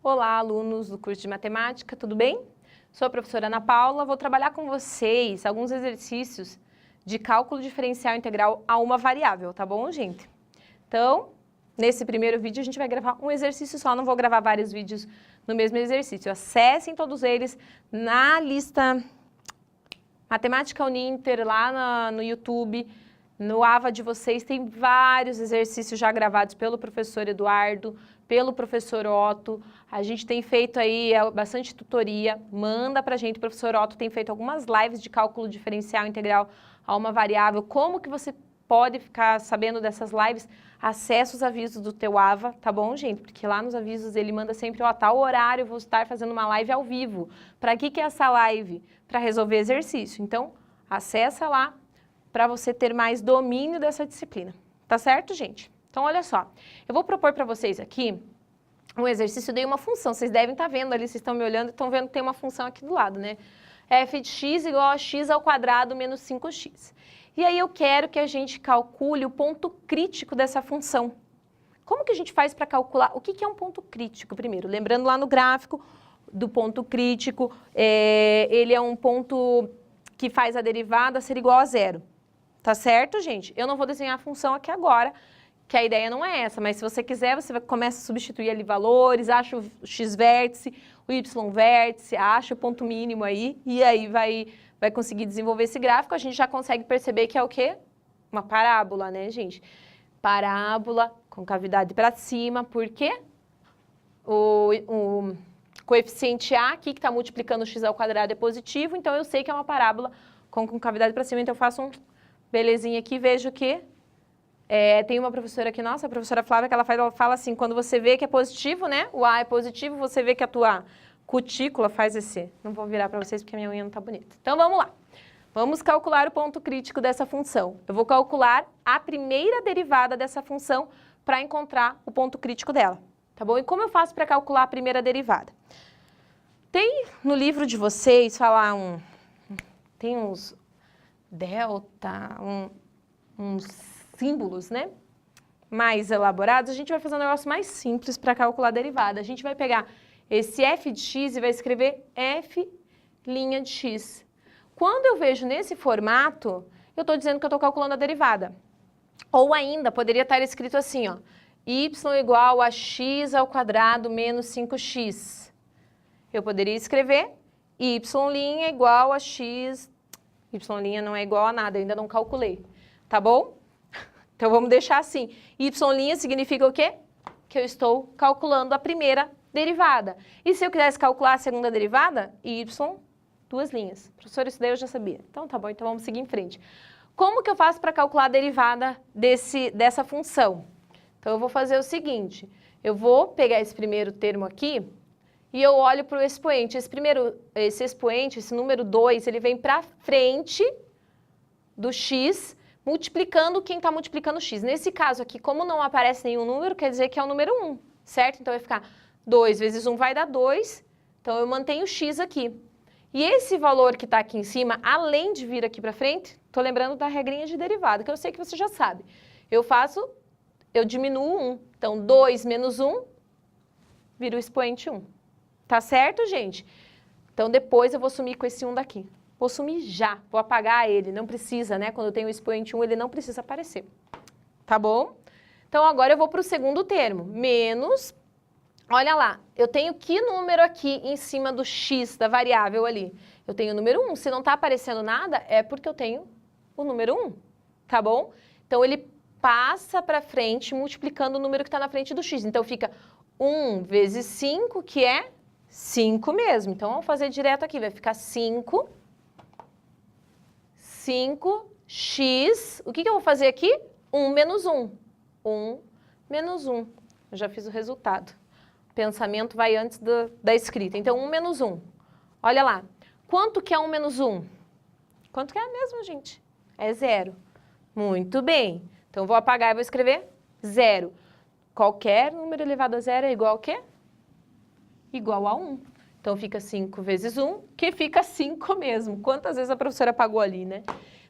Olá, alunos do curso de matemática, tudo bem? Sou a professora Ana Paula, vou trabalhar com vocês alguns exercícios de cálculo diferencial integral a uma variável, tá bom, gente? Então, nesse primeiro vídeo a gente vai gravar um exercício só, não vou gravar vários vídeos no mesmo exercício. Acessem todos eles na lista Matemática Uninter, lá no YouTube, no AVA de vocês, tem vários exercícios já gravados pelo professor Eduardo, pelo professor Otto. A gente tem feito aí bastante tutoria, manda pra gente, o professor Otto tem feito algumas lives de cálculo diferencial integral a uma variável. Como que você pode ficar sabendo dessas lives? Acesse os avisos do teu AVA, tá bom, gente? Porque lá nos avisos ele manda sempre, ó, tal horário eu vou estar fazendo uma live ao vivo. Para que é essa live? Para resolver exercício. Então, acessa lá para você ter mais domínio dessa disciplina. Tá certo, gente? Então, olha só. Eu vou propor para vocês aqui um exercício, eu dei uma função. Vocês devem estar vendo ali, vocês estão me olhando e estão vendo que tem uma função aqui do lado, né? f de x igual a x ao quadrado menos 5x. E aí eu quero que a gente calcule o ponto crítico dessa função. Como que a gente faz para calcular? O que é um ponto crítico primeiro? Lembrando lá no gráfico do ponto crítico, ele é um ponto que faz a derivada ser igual a zero. Tá certo, gente? Eu não vou desenhar a função aqui agora, que a ideia não é essa, mas se você quiser, você começa a substituir ali valores, acha o x vértice, o y vértice, acha o ponto mínimo aí, e aí vai conseguir desenvolver esse gráfico. A gente já consegue perceber que é o quê? Uma parábola, né, gente? Parábola com cavidade para cima, porque o coeficiente A aqui, que está multiplicando o x ao quadrado, é positivo, então eu sei que é uma parábola com cavidade para cima, então eu faço um belezinha aqui, vejo que tem uma professora aqui, nossa, a professora Flávia, que ela fala assim, quando você vê que é positivo, né, o A é positivo, você vê que a tua cutícula faz esse. Não vou virar para vocês porque a minha unha não tá bonita. Então, vamos lá. Vamos calcular o ponto crítico dessa função. Eu vou calcular a primeira derivada dessa função para encontrar o ponto crítico dela, tá bom? E como eu faço para calcular a primeira derivada? Tem no livro de vocês, tem uns delta, uns símbolos, né, mais elaborados. A gente vai fazer um negócio mais simples para calcular a derivada. A gente vai pegar esse f de x e vai escrever f' de x. Quando eu vejo nesse formato, eu estou dizendo que eu estou calculando a derivada. Ou ainda, poderia estar escrito assim, ó, y igual a x ao quadrado menos 5x. Eu poderia escrever y' igual a x, y' não é igual a nada, eu ainda não calculei, tá bom? Então, vamos deixar assim. Y' significa o quê? Que eu estou calculando a primeira derivada. E se eu quisesse calcular a segunda derivada? Y, duas linhas. Professor, isso daí eu já sabia. Então, tá bom, então vamos seguir em frente. Como que eu faço para calcular a derivada dessa função? Então, eu vou fazer o seguinte. Eu vou pegar esse primeiro termo aqui e eu olho para o expoente. Esse expoente, esse número 2, ele vem para frente do x, multiplicando quem está multiplicando x. Nesse caso aqui, como não aparece nenhum número, quer dizer que é o número 1, certo? Então, vai ficar 2 vezes 1 vai dar 2, então eu mantenho x aqui. E esse valor que está aqui em cima, além de vir aqui para frente, estou lembrando da regrinha de derivada, que eu sei que você já sabe. Eu diminuo 1. Então, 2 menos 1 vira o expoente 1. Tá certo, gente? Então, depois eu vou sumir com esse 1 daqui. Vou sumir já, vou apagar ele, não precisa, né? Quando eu tenho o expoente 1, ele não precisa aparecer. Tá bom? Então, agora eu vou para o segundo termo, menos, olha lá, eu tenho que número aqui em cima do x da variável ali? Eu tenho o número 1, se não está aparecendo nada, é porque eu tenho o número 1, tá bom? Então, ele passa para frente multiplicando o número que está na frente do x. Então, fica 1 vezes 5, que é 5 mesmo. Então, vamos fazer direto aqui, vai ficar 5x, o que eu vou fazer aqui? 1 menos 1. 1 menos 1. Eu já fiz o resultado. O pensamento vai antes da escrita. Então, 1 menos 1. Olha lá. Quanto que é 1 menos 1? Quanto que é mesmo, gente? É 0. Muito bem. Então, eu vou apagar e vou escrever 0. Qualquer número elevado a 0 é igual a quê? Igual a 1. Então, fica 5 vezes 1, que fica 5 mesmo. Quantas vezes a professora apagou ali, né?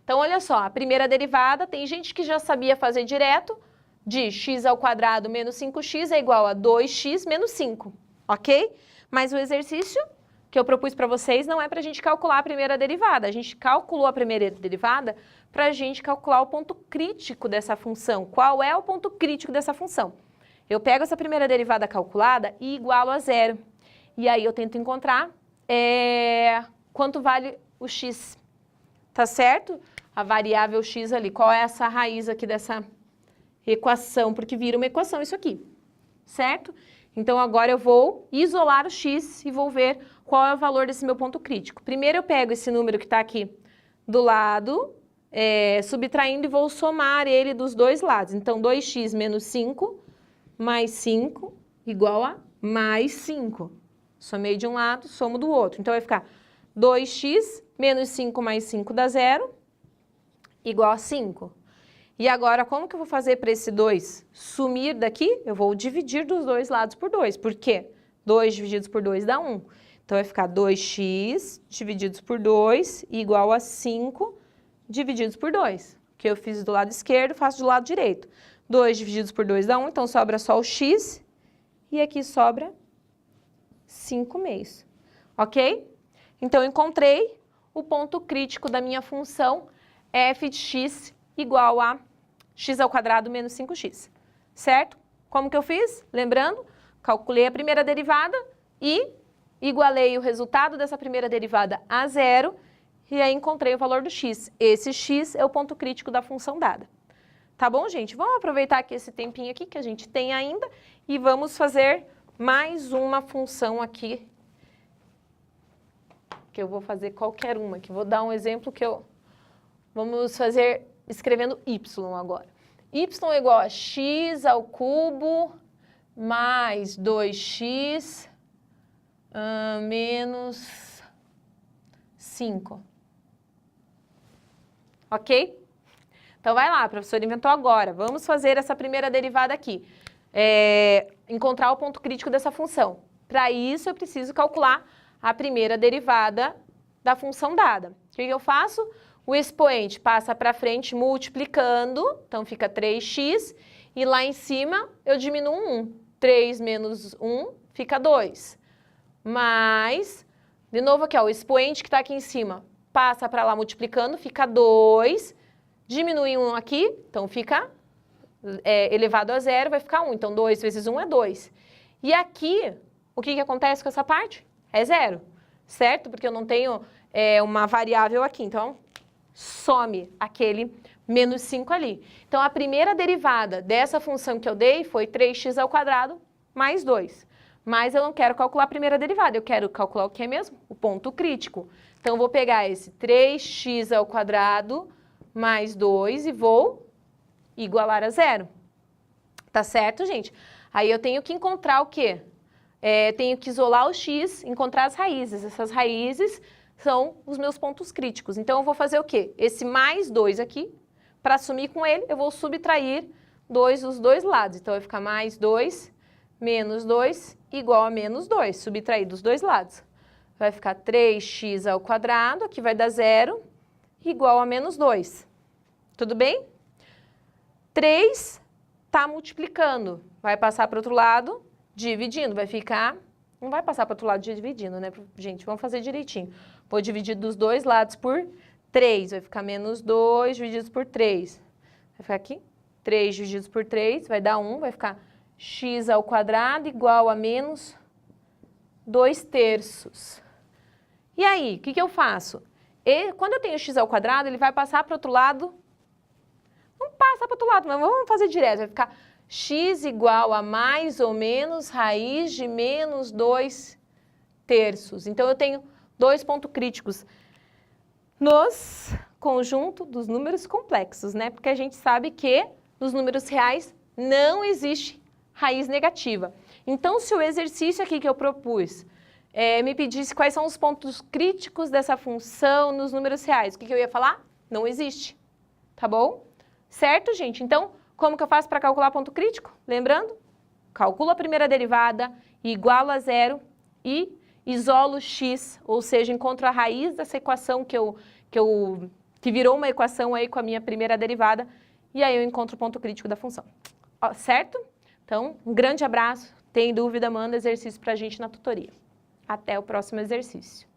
Então, olha só, a primeira derivada, tem gente que já sabia fazer direto, de x ao quadrado menos 5x é igual a 2x menos 5. ok? Mas o exercício que eu propus para vocês não é para a gente calcular a primeira derivada. A gente calculou a primeira derivada para a gente calcular o ponto crítico dessa função. Qual é o ponto crítico dessa função? Eu pego essa primeira derivada calculada e igualo a zero. E aí eu tento encontrar quanto vale o x, tá certo? A variável x ali, qual é essa raiz aqui dessa equação, porque vira uma equação isso aqui, certo? Então agora eu vou isolar o x e vou ver qual é o valor desse meu ponto crítico. Primeiro eu pego esse número que está aqui do lado, subtraindo e vou somar ele dos dois lados. Então 2x menos 5 mais 5 igual a mais 5. Somei de um lado, somo do outro. Então vai ficar 2x menos 5 mais 5 dá 0, igual a 5. E agora, como que eu vou fazer para esse 2 sumir daqui? Eu vou dividir dos dois lados por 2. Por quê? 2 divididos por 2 dá 1. Então, vai ficar 2x divididos por 2 igual a 5 divididos por 2. O que eu fiz do lado esquerdo, faço do lado direito. 2 divididos por 2 dá 1, então sobra só o x. E aqui sobra 5 meios. Ok? Então, eu encontrei o ponto crítico da minha função f de x igual a x ao quadrado menos 5x, certo? Como que eu fiz? Lembrando, calculei a primeira derivada e igualei o resultado dessa primeira derivada a zero e aí encontrei o valor do x. Esse x é o ponto crítico da função dada. Tá bom, gente? Vamos aproveitar aqui esse tempinho aqui que a gente tem ainda e vamos fazer mais uma função aqui, que eu vou fazer qualquer uma, que vou dar um exemplo que eu... Vamos fazer escrevendo y agora. Y é igual a x ao cubo mais 2x menos 5. Ok? Então, vai lá, a professora inventou agora. Vamos fazer essa primeira derivada aqui. Encontrar o ponto crítico dessa função. Para isso, eu preciso calcular a primeira derivada da função dada. O que eu faço? O expoente passa para frente multiplicando, então fica 3x, e lá em cima eu diminuo 1. 3 menos 1 fica 2. Mais, de novo aqui, ó, o expoente que está aqui em cima passa para lá multiplicando, fica 2. Diminui 1 aqui, então fica elevado a zero, vai ficar 1. Então 2 vezes 1 é 2. E aqui, o que acontece com essa parte? É zero, certo? Porque eu não tenho uma variável aqui, então some aquele menos 5 ali. Então, a primeira derivada dessa função que eu dei foi 3x ao quadrado mais 2. Mas eu não quero calcular a primeira derivada, eu quero calcular o que mesmo? O ponto crítico. Então, eu vou pegar esse 3x ao quadrado mais 2 e vou igualar a zero. Tá certo, gente? Aí eu tenho que encontrar o quê? Tenho que isolar o x, encontrar as raízes. Essas raízes são os meus pontos críticos. Então, eu vou fazer o quê? Esse mais 2 aqui, para sumir com ele, eu vou subtrair 2 dos dois lados. Então, vai ficar mais 2 menos 2 igual a menos 2, subtrair dos dois lados. Vai ficar 3x ao quadrado, aqui vai dar 0, igual a menos 2. Tudo bem? 3 está multiplicando, vai passar para o outro lado, dividindo, vai ficar... Não vai passar para o outro lado dividindo, né, gente? Vamos fazer direitinho. Vou dividir dos dois lados por 3, vai ficar menos 2 divididos por 3. Vai ficar aqui, 3 divididos por 3, vai dar 1, vai ficar x ao quadrado igual a menos 2/3. E aí, o que eu faço? Quando eu tenho x ao quadrado, ele vai passar para o outro lado. Não passa para o outro lado, mas vamos fazer direto. Vai ficar x igual a mais ou menos raiz de menos 2/3. Então, eu tenho dois pontos críticos nos conjunto dos números complexos, né? Porque a gente sabe que nos números reais não existe raiz negativa. Então, se o exercício aqui que eu propus me pedisse quais são os pontos críticos dessa função nos números reais, o que eu ia falar? Não existe, tá bom? Certo, gente? Então, como que eu faço para calcular ponto crítico? Lembrando, calculo a primeira derivada, igualo a zero e isolo x, ou seja, encontro a raiz dessa equação que virou uma equação aí com a minha primeira derivada, e aí eu encontro o ponto crítico da função. Ó, certo? Então, um grande abraço, Tem dúvida, manda exercício para a gente na tutoria. Até o próximo exercício.